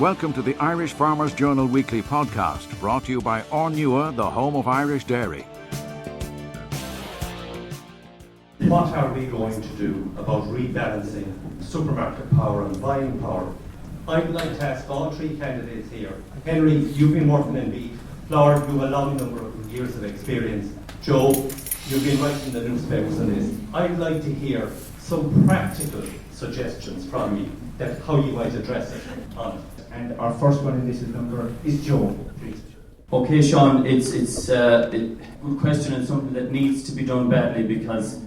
Welcome to the Irish Farmers Journal Weekly Podcast, brought to you by Ornua, the home of Irish dairy. What are we going to do about rebalancing supermarket power and buying power? I'd like to ask all three candidates here. Henry, you've been working in beef. Flor, you have a long number of years of experience. Joe, you've been writing the newspapers on this. I'd like to hear some practical suggestions from you that how you might address it on it. And our first one in this is Joe, please. Okay, Sean, it's a good question and something that needs to be done badly because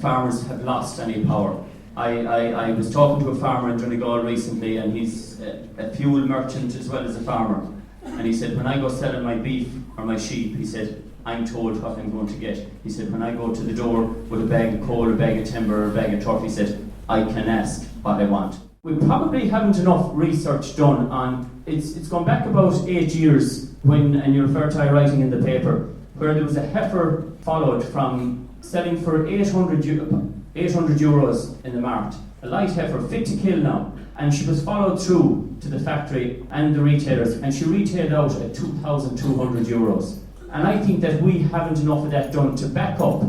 farmers have lost any power. I was talking to a farmer in Donegal recently, and he's a fuel merchant as well as a farmer. And he said, when I go selling my beef or my sheep, he said, I'm told what I'm going to get. He said, when I go to the door with a bag of coal, a bag of timber, or a bag of turf, he said, I can ask what I want. We probably haven't enough research done on, it's gone back about 8 years when, and you refer to writing in the paper, where there was a heifer followed from selling for 800 euros in the mart, a light heifer, fit to kill now, and she was followed through to the factory and the retailers, and she retailed out at 2,200 euros. And I think that we haven't enough of that done to back up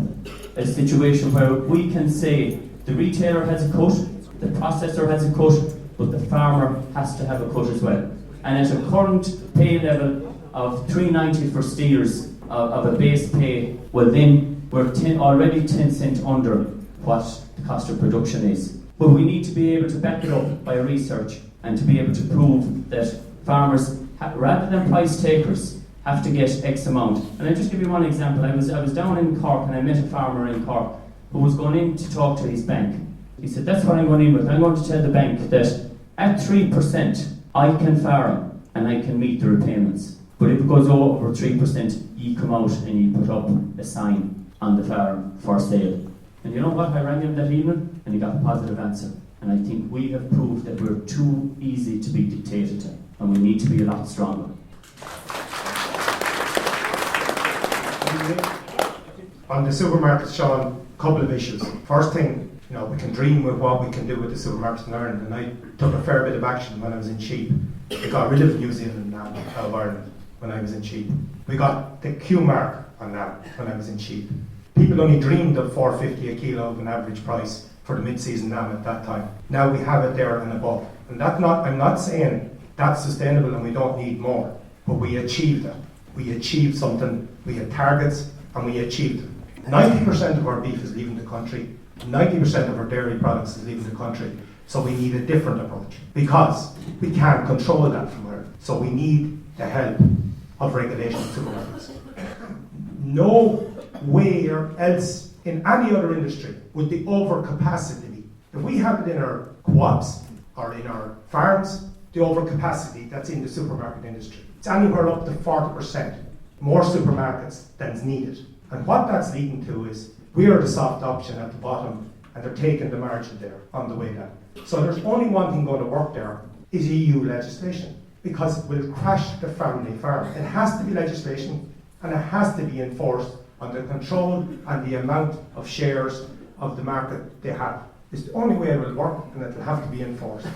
a situation where we can say the retailer has a cut, the processor has a cut, but the farmer has to have a cut as well. And at a current pay level of $3.90 for steers of a base pay, well then we're already 10 cents under what the cost of production is. But we need to be able to back it up by research and to be able to prove that farmers, rather than price takers, have to get X amount. And I'll just give you one example. I was down in Cork and I met a farmer in Cork who was going in to talk to his bank. He said, that's what I'm going in with. I'm going to tell the bank that at 3% I can farm and I can meet the repayments. But if it goes over 3%, you come out and you put up a sign on the farm for sale. And you know what? I rang him that evening and he got a positive answer. And I think we have proved that we're too easy to be dictated to, and we need to be a lot stronger. On the supermarkets, Sean, a couple of issues. First thing, we can dream with what we can do with the supermarkets in Ireland, and I took a fair bit of action when I was in sheep. We got rid of New Zealand now out of Ireland when I was in sheep. We got the Q mark on that when I was in sheep. People only dreamed of $4.50 a kilo of an average price for the mid-season lamb at that time. Now we have it there and above. And I'm not saying that's sustainable and we don't need more, but we achieved it. We achieved something, we had targets, and we achieved it. 90% of our beef is leaving the country, 90% of our dairy products is leaving the country. So we need a different approach because we can't control that from here. So we need the help of regulation of supermarkets. Nowhere else in any other industry would the overcapacity be. If we have it in our co-ops or in our farms, the overcapacity that's in the supermarket industry, it's anywhere up to 40% more supermarkets than's needed. And what that's leading to is we are the soft option at the bottom and they're taking the margin there on the way down. So there's only one thing going to work there is EU legislation, because it will crash the family farm. It has to be legislation and it has to be enforced on the control and the amount of shares of the market they have. It's the only way it will work, and it will have to be enforced.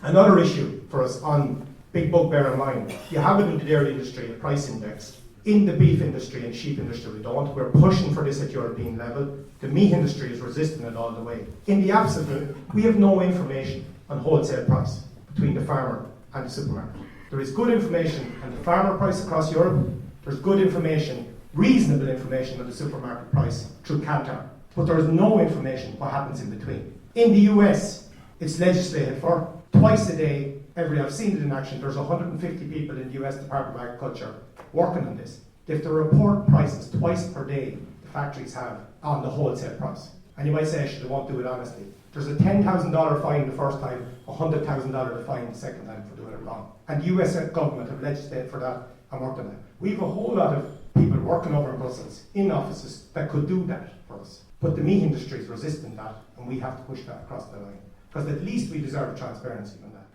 Another issue for us on big bugbear in mind, you have it in the dairy industry, a price index. In the beef industry and sheep industry we don't. We're pushing for this at European level. The meat industry is resisting it all the way. In the absence of it, we have no information on wholesale price between the farmer and the supermarket. There is good information on the farmer price across Europe. There's good information, reasonable information on the supermarket price through Qatar. But there is no information what happens in between. In the US, it's legislated for twice a day. I've seen it in action. There's 150 people in the US Department of Agriculture working on this. They have to report prices twice per day the factories have on the wholesale price. And you might say, they won't do it honestly. There's a $10,000 fine the first time, a $100,000 fine the second time for doing it wrong. And the US government have legislated for that and worked on that. We have a whole lot of people working over in Brussels, in offices, that could do that for us. But the meat industry is resisting that, and we have to push that across the line. Because at least we deserve transparency on that.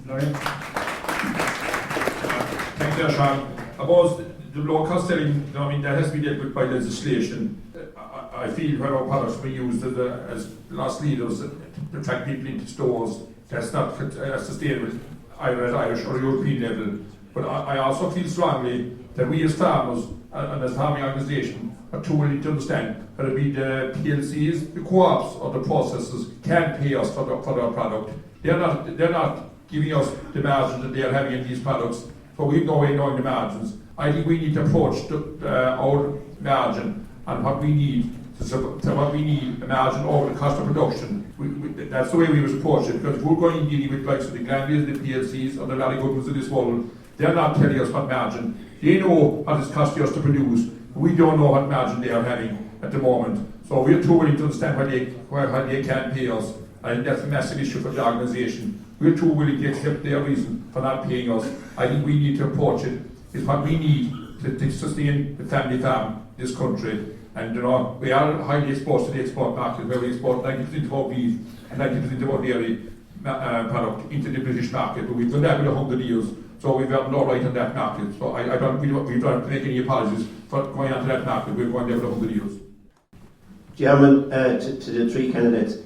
Lauren? Thank you, Sean. About the low cost selling, that has to be dealt with by legislation. I feel where our products are used as loss leaders to attract people into stores, that's not sustainable. either at Irish or European level. But I also feel strongly that we as farmers and as farming organisation are too willing to understand whether it be the PLCs, the co-ops or the processors can pay us for their product. They're not giving us the margins that they are having in these products, so we've no way knowing the margins. I think we need to approach our margin and what we need a margin over the cost of production. That's the way we must approach it, because if we're going dealing with likes of the Glanvias, the PLCs, or the very good ones of this world, they're not telling us what margin. They know what it's costing us to produce, but we don't know what margin they are having at the moment. So we're too willing to understand what they can pay us. I think that's a massive issue for the organisation. We're too willing to accept their reason for not paying us. I think we need to approach it. It's what we need to sustain the family farm in this country. And we are highly exposed to the export market, where we export 90% of our beef and 90% of our dairy product into the British market. But we've done that with 100 years, so we've got no right on that market. So we don't make any apologies for going onto that market. We're going there for 100 years. Chairman, to the three candidates,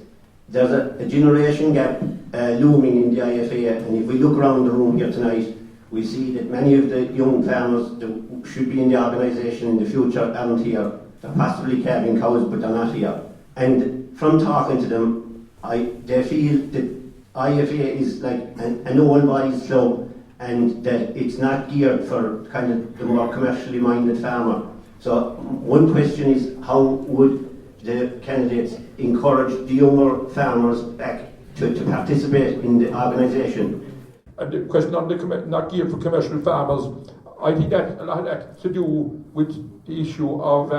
there's a generation gap looming in the IFA, and if we look around the room here tonight, we see that many of the young farmers that should be in the organisation in the future aren't here. They're possibly calving cows, but they're not here. And from talking to them, they feel that IFA is like an old boys club, and that it's not geared for kind of the more commercially minded farmer. So one question is, how would the candidates encourage the younger farmers back to participate in the organisation? And the question on the not geared for commercial farmers, I think that a lot of that to do with the issue of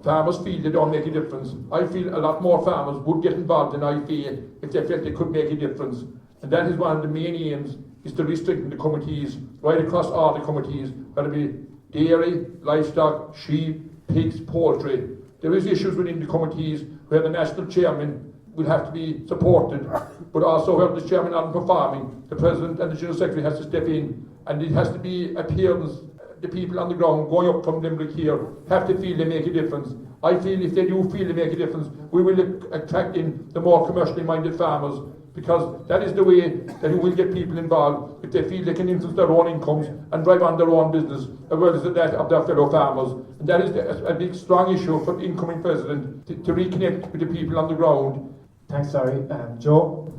farmers feel they don't make a difference. I feel a lot more farmers would get involved in IFA if they felt they could make a difference. And that is one of the main aims, is to restrict the committees right across all the committees, whether it be dairy, livestock, sheep, pigs, poultry. There is issues within the committees where the national chairman will have to be supported, but also where the chairman aren't performing, the president and the general secretary has to step in, and it has to be appearance. The people on the ground going up from Limerick here have to feel they make a difference. I feel if they do feel they make a difference, we will attract in the more commercially minded farmers, because that is the way that we will get people involved, if they feel they can influence their own incomes and drive on their own business, as well as that of their fellow farmers. And that is a big, strong issue for the incoming president, to reconnect with the people on the ground. Thanks, Larry. Joe?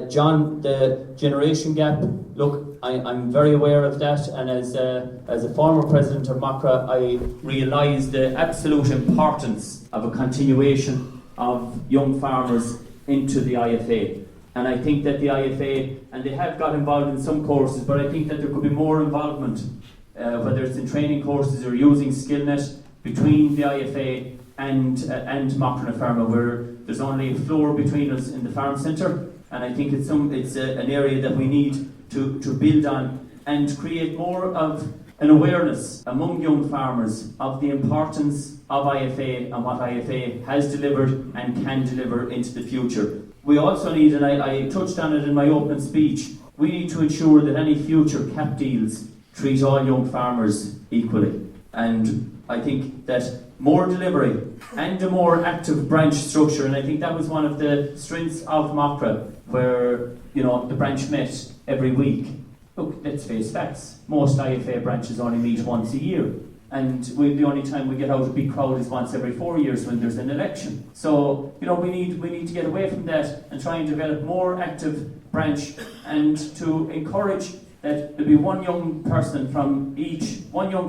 John, the generation gap, look, I'm very aware of that, and as a former president of MACRA, I realise the absolute importance of a continuation of young farmers into the IFA. And I think that the IFA, and they have got involved in some courses, but I think that there could be more involvement, whether it's in training courses or using SkillNet, between the IFA and MACRA Pharma, where there's only a floor between us in the farm centre. And I think it's an area that we need to build on and create more of an awareness among young farmers of the importance of IFA and what IFA has delivered and can deliver into the future. We also need, and I touched on it in my opening speech, we need to ensure that any future CAP deals treat all young farmers equally. And I think that more delivery and a more active branch structure, and I think that was one of the strengths of MACRA, where the branch met every week. Look, let's face facts, most IFA branches only meet once a year, and the only time we get out a big crowd is once every 4 years when there's an election. So we need to get away from that and try and develop more active branch, and to encourage that there be one young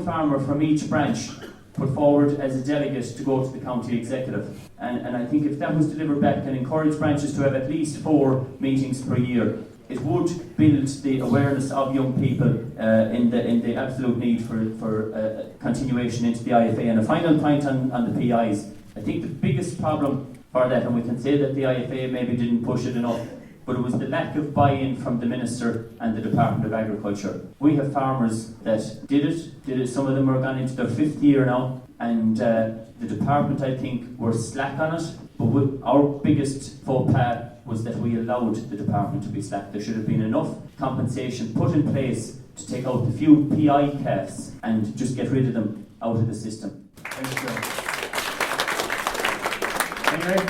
farmer from each branch put forward as a delegate to go to the county executive. And I think if that was delivered back and encourage branches to have at least 4 meetings per year, it would build the awareness of young people in the absolute need for continuation into the IFA. And a final point on the PIs. I think the biggest problem for that, and we can say that the IFA maybe didn't push it enough, but it was the lack of buy-in from the Minister and the Department of Agriculture. We have farmers that did it. Some of them are gone into their 5th year now, and the Department, I think, were slack on it. But our biggest faux pas was that we allowed the Department to be slack. There should have been enough compensation put in place to take out the few PI calves and just get rid of them out of the system. Anyway,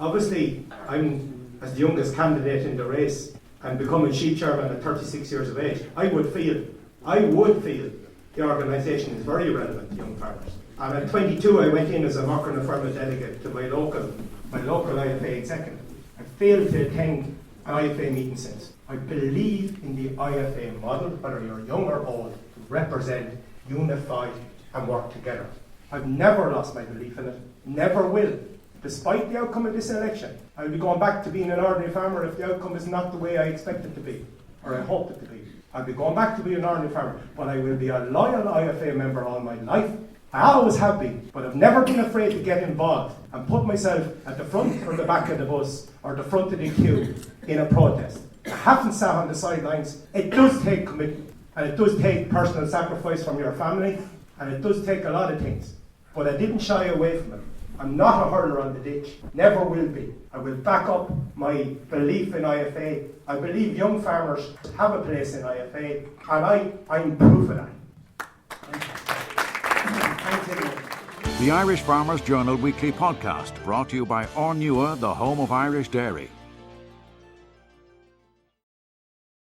obviously, I'm as the youngest candidate in the race, and becoming sheep chairman at 36 years of age, I would feel the organisation is very relevant to young farmers. And at 22, I went in as a Mocker na Firma delegate to my local IFA executive. I failed to attend an IFA meeting since. I believe in the IFA model, whether you're young or old, to represent, unify and work together. I've never lost my belief in it, never will. Despite the outcome of this election, I'll be going back to being an ordinary farmer if the outcome is not the way I expect it to be, or I hope it to be. I'll be going back to being an ordinary farmer, but I will be a loyal IFA member all my life. I always have been, but I've never been afraid to get involved and put myself at the front or the back of the bus or the front of the queue in a protest. I haven't sat on the sidelines. It does take commitment, and it does take personal sacrifice from your family, and it does take a lot of things. But I didn't shy away from it. I'm not a hurler on the ditch, never will be. I will back up my belief in IFA. I believe young farmers have a place in IFA, and I'm proof of that. The Irish Farmers Journal Weekly Podcast, brought to you by Ornua, the home of Irish dairy.